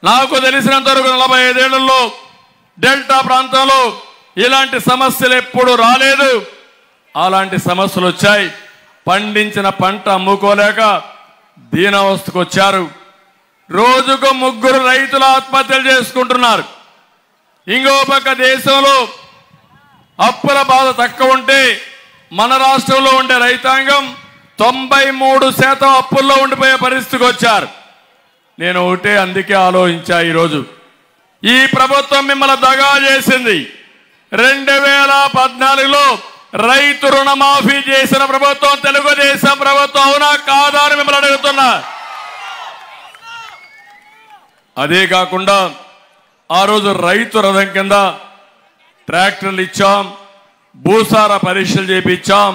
నాకు తెలిసినంత వరకు 45 ఏళ్లలో డెల్టా ప్రాంతంలో ఇలాంటి సమస్యలు ఎప్పుడు రాలేదు. అలాంటి సమస్యలు వచ్చాయి. పండించిన పంట అమ్ముకోలేక దీనావస్థకు వచ్చారు. రోజుకు 3 రైతులు ఆత్మహత్యలు చేసుకుంటున్నారు. ఇంకో పక్క దేశంలో అప్పుల బాధ తక్కువ ఉంటే మన రాష్ట్రంలో ఉండే రైతాంగం 93% అప్పుల్లో ఉండిపోయే పరిస్థితికి వచ్చారు. నేను ఒకటే అందుకే ఆలోచించా, ఈరోజు ఈ ప్రభుత్వం మిమ్మల్ని దగా చేసింది. 2014లో రైతు రుణమాఫీ చేసిన ప్రభుత్వం తెలుగుదేశం ప్రభుత్వం, అవునా కాదా అని మిమ్మల్ని అడుగుతున్నా. అదే కాకుండా ఆ రోజు రైతు రథం కింద ట్రాక్టర్లు ఇచ్చాం, భూసార పరీక్షలు చేయించాం,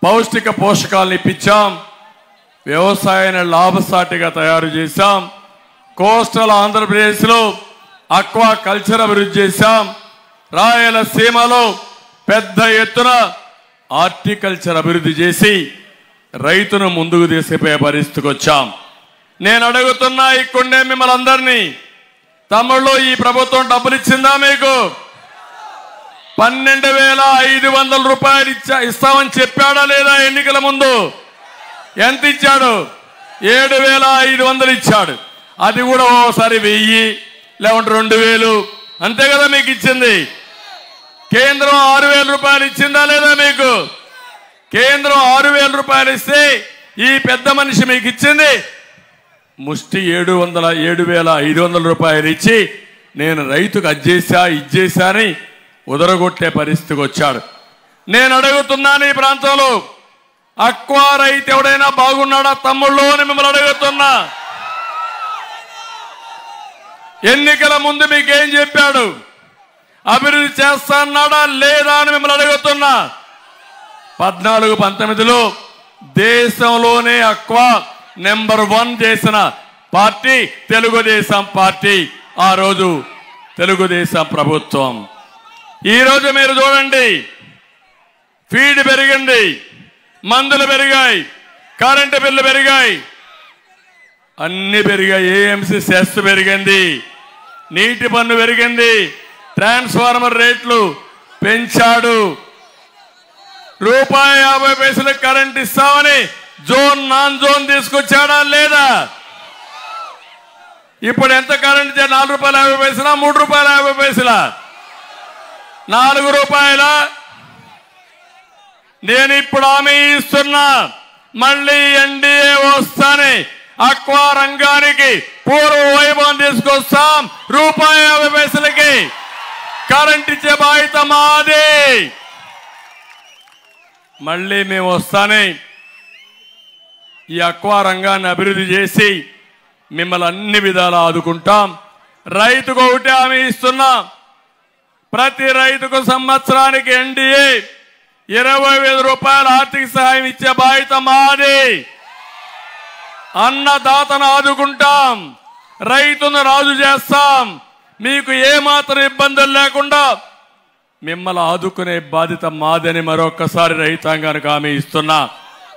పౌష్టిక పోషకాలను ఇప్పించాం, వ్యవసాయాన్ని లాభసాటిగా తయారు చేశాం. కోస్టల్ ఆంధ్రప్రదేశ్లో అక్వా కల్చర్ అభివృద్ధి చేశాం. రాయలసీమలో పెద్ద ఎత్తున హార్టికల్చర్ అభివృద్ధి చేసి రైతును ముందుకు తీసుకుపోయే పరిస్థితికి వచ్చాం. నేను అడుగుతున్నా ఇక్కడే మిమ్మల్ని అందరినీ, తమ్ముళ్ళు ఈ ప్రభుత్వం డబ్బులు ఇచ్చిందా మీకు? 12,500 రూపాయలు ఇస్తామని చెప్పాడా లేదా? ఎన్నికల ముందు ఎంత ఇచ్చాడు? 7,500 ఇచ్చాడు. అది కూడా ఓసారి 1000 లేకుంటే 2,000 అంతే కదా మీకు ఇచ్చింది. కేంద్రం 6,000 రూపాయలు ఇచ్చిందా లేదా మీకు? కేంద్రం 6,000 రూపాయలు ఇస్తే ఈ పెద్ద మనిషి మీకు ఇచ్చింది ముష్టి 7,500 రూపాయలు ఇచ్చి నేను రైతుకు అజ్జేసా ఇజ్జేసా అని ఉదరగొట్టే పరిస్థితికి వచ్చాడు. నేను అడుగుతున్నాను, ఈ ప్రాంతంలో అక్వా రైతు ఎవడైనా బాగున్నాడా తమ్ముళ్ళు అని మిమ్మల్ని అడుగుతున్నా. ఎన్నికల ముందు మీకేం చెప్పాడు? అభివృద్ధి చేస్తాన్నాడా లేదా అని మిమ్మల్ని అడుగుతున్నా. 14-19లో దేశంలోనే అక్వా నెంబర్ 1 చేసిన పార్టీ తెలుగుదేశం పార్టీ. ఆ రోజు తెలుగుదేశం ప్రభుత్వం. ఈరోజు మీరు చూడండి, ఫీడ్ పెరిగింది, మందులు పెరిగాయి, కరెంటు బిల్లు పెరిగాయి, అన్ని పెరిగాయి. ఏఎంసీ సెస్ పెరిగింది, నీటి పన్ను పెరిగింది, ట్రాన్స్ఫార్మర్ రేట్లు పెంచాడు. ₹1.50 కరెంట్ ఇస్తామని జోన్ నాన్ జోన్ తీసుకొచ్చాడా లేదా? ఇప్పుడు ఎంత కరెంట్? ₹4.50, ₹3.50, ₹4. నేను ఇప్పుడు హామీ ఇస్తున్నా, మళ్ళీ ఎన్డీఏ వస్తానే అక్వా రంగానికి పూర్వ వైభవం తీసుకొస్తాం. ₹1.50 కరెంట్ ఇచ్చే బాధ్యత మాది. మళ్ళీ మేము వస్తానే ఈ అక్వా రంగాన్ని అభివృద్ధి చేసి మిమ్మల్ని అన్ని విధాలా ఆదుకుంటాం. రైతుకు ఒకటే హామీ ఇస్తున్నా, ప్రతి రైతుకు సంవత్సరానికి ఎన్డీఏ 20,000 రూపాయల ఆర్థిక సహాయం ఇచ్చే బాధ్యత మాది. అన్నదాతను ఆదుకుంటాం, రైతును రాజు చేస్తాం. మీకు ఏమాత్రం ఇబ్బందులు లేకుండా మిమ్మల్ని ఆదుకునే బాధ్యత మాదని మరొకసారి రైతాంగానికి హామీ ఇస్తున్నా.